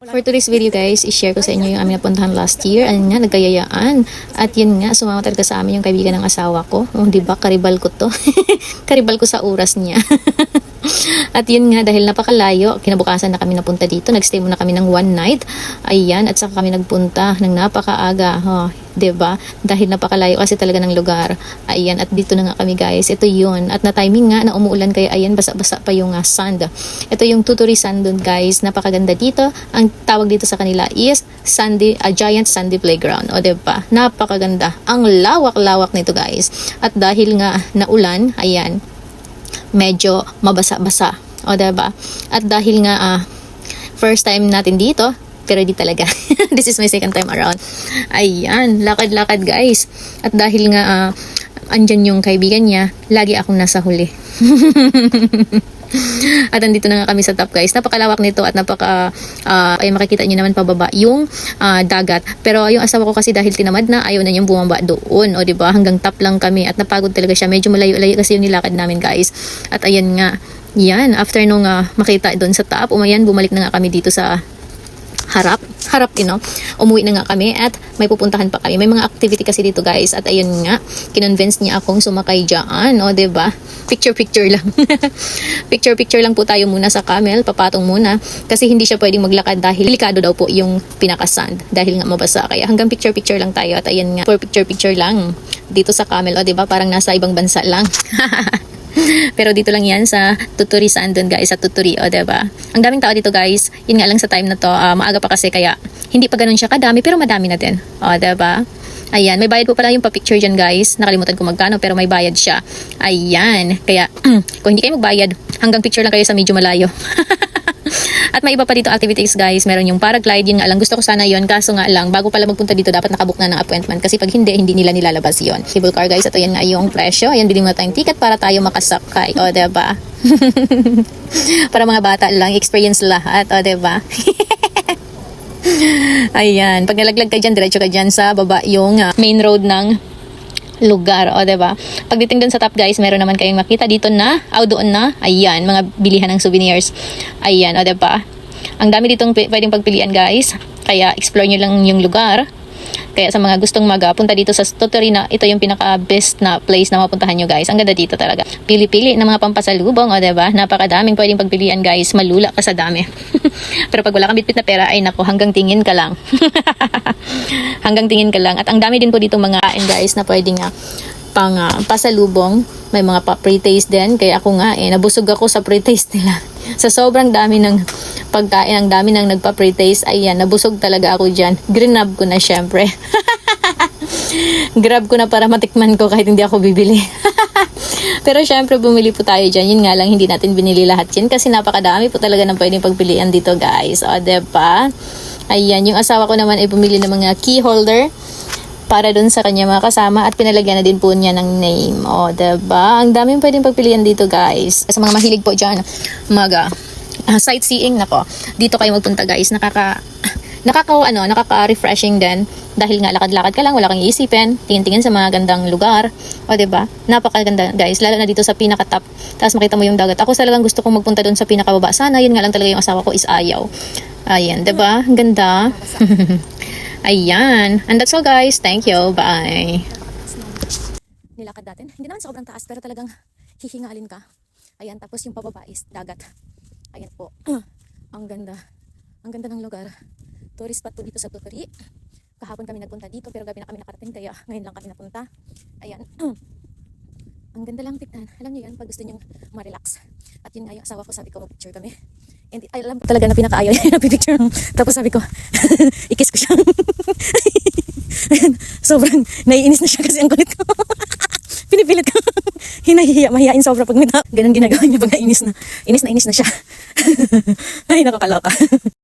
For today's video guys, i-share ko sa inyo yung aming napuntahan last year. Ayun nga, nagkayayaan. At yun nga, sumama talaga sa amin yung kaibigan ng asawa ko. Oh, diba? Karibal ko to. Karibal ko sa oras niya. At yun nga, dahil napakalayo, kinabukasan na kami napunta dito. Nagstay muna kami ng one night. Ayan, at saka kami nagpunta ng napakaaga. Oh, diba? Dahil napakalayo kasi talaga ng lugar. Ayan, at dito na nga kami guys. Ito yun. At na-timing nga na umuulan kaya ayan, basa-basa pa yung sand. Ito yung Tuturi Sand dun guys. Napakaganda dito. Ang tawag dito sa kanila is sandy, a giant sandy playground. O diba? Napakaganda. Ang lawak-lawak nito guys. At dahil nga naulan, ayan, medyo mabasa-basa. O diba? At dahil nga first time natin dito, pero di talaga. This is my second time around. Ayan, lakad-lakad guys. At dahil nga andyan yung kaibigan niya, lagi akong nasa huli. At andito na nga kami sa top guys. Napakalawak nito at ay makikita niyo naman pababa yung dagat. Pero yung asawa ko kasi dahil tinamad na, ayaw na niyang bumaba doon. O diba, hanggang top lang kami at napagod talaga siya. Medyo malayo-layo kasi yung nilakad namin guys. At ayan nga, yan, after nung makita doon sa top, bumalik na nga kami dito sa harap, umuwi na nga kami at may pupuntahan pa kami. May mga activity kasi dito guys at ayun nga, kinonvince niya akong sumakay dyan, o diba? Picture lang. Picture lang po tayo muna sa camel, papatong muna kasi hindi siya pwedeng maglakad dahil delikado daw po yung pinaka-sand dahil nga mabasa. Kaya hanggang picture lang tayo at ayun nga, for picture lang dito sa camel, o diba? Parang nasa ibang bansa lang. Pero dito lang yan sa Tuturi Sand dun guys, sa Tuturi, o diba? Ang daming tao dito guys, yun nga lang sa time na to, maaga pa kasi kaya hindi pa ganun siya kadami pero madami na din, o diba? Ayan, may bayad po pala yung pa-picture dyan guys, nakalimutan ko magkano pero may bayad siya. Ayan, kaya kung hindi kayo magbayad, hanggang picture lang kayo sa medyo malayo. At may iba pa dito activities guys, meron yung paraglide, yun nga lang, gusto ko sana yun, kaso nga lang, bago pala magpunta dito, dapat nakabook na ng appointment, kasi pag hindi nila nilalabas yun. Cable car guys, ito yan nga yung presyo, ayan, bilhin mo tayong ticket para tayo makasakay, o diba? Para mga bata lang, experience lahat, o diba? Ayan, pag nalaglag ka dyan, diretso ka dyan sa baba yung main road ng lugar, o diba? Pagdating dun sa top guys, meron naman kayong makita dito na, doon na, ayan, mga bilihan ng souvenirs. Ayan, o diba? Ang dami ditong pwedeng pagpilian guys, kaya explore nyo lang yung lugar. Kaya sa mga gustong punta dito sa Tuturi, na ito yung pinaka best na place na mapuntahan nyo guys. Ang ganda dito talaga. Pili-pili ng mga pampasalubong, o diba? Napakadaming pwedeng pagpilian guys, malula ka sa dami. Pero pag wala kang bitbit na pera, ay nako, hanggang tingin ka lang. Hanggang tingin ka lang. At ang dami din po dito mga kain guys na pwedeng pang pasalubong. May mga pre-taste din. Kaya ako nga nabusog ako sa pre-taste nila. Sa sobrang dami ng pagkain, ang dami nang nagpa-pre-taste, ayan, nabusog talaga ako dyan. Grinab ko na syempre. Grab ko na para matikman ko kahit hindi ako bibili. Pero syempre bumili po tayo dyan. Yun nga lang, hindi natin binili lahat yan kasi napakadami po talaga ng pwedeng pagpilian dito guys, o diba? Ayan, yung asawa ko naman ay bumili ng mga key holder para dun sa kanya mga kasama at pinalagyan na din po niya ng name, o diba? Ang daming pwedeng pagpilian dito guys. Sa mga mahilig po dyan sightseeing, nako, dito kayo magpunta guys. Nakaka-refreshing din dahil nga lakad-lakad ka lang, wala kang iisipin, tingin-tingin sa mga gandang lugar, o diba? Napakaganda guys, lalo na dito sa pinaka-top, tapos makita mo yung dagat. Ako talagang gusto kong magpunta dun sa pinakababa sana, yun nga lang talaga yung asawa ko is ayaw. Ayan, diba? Ang ganda. Ayan, and that's all guys, thank you, bye. Nilakad natin, hindi naman sobrang taas pero talagang hihingalin ka. Ayan, tapos yung pababa is dagat. Ayan po. Ang ganda. Ang ganda ng lugar. Tourist spot po dito sa Tuturi. Kahapon kami nagpunta dito pero gabi na kami nakarating kaya ngayon lang kami napunta. Ayan. Ang ganda lang tignan. Alam niyo yan pag gusto niyo ma-relax. At yun nga yung asawa ko, sabi ko mag-picture kami. And alam ko talaga na pinakaayaw niya na picture. Tapos sabi ko, ikis ko siya. Sobrang naiinis na siya kasi ang kulit ko. Pinipilit ko. Mahihain sobra pag may tao. Ganun ginagawa niya pag nainis na. Inis na siya. Ay, nakakaloka.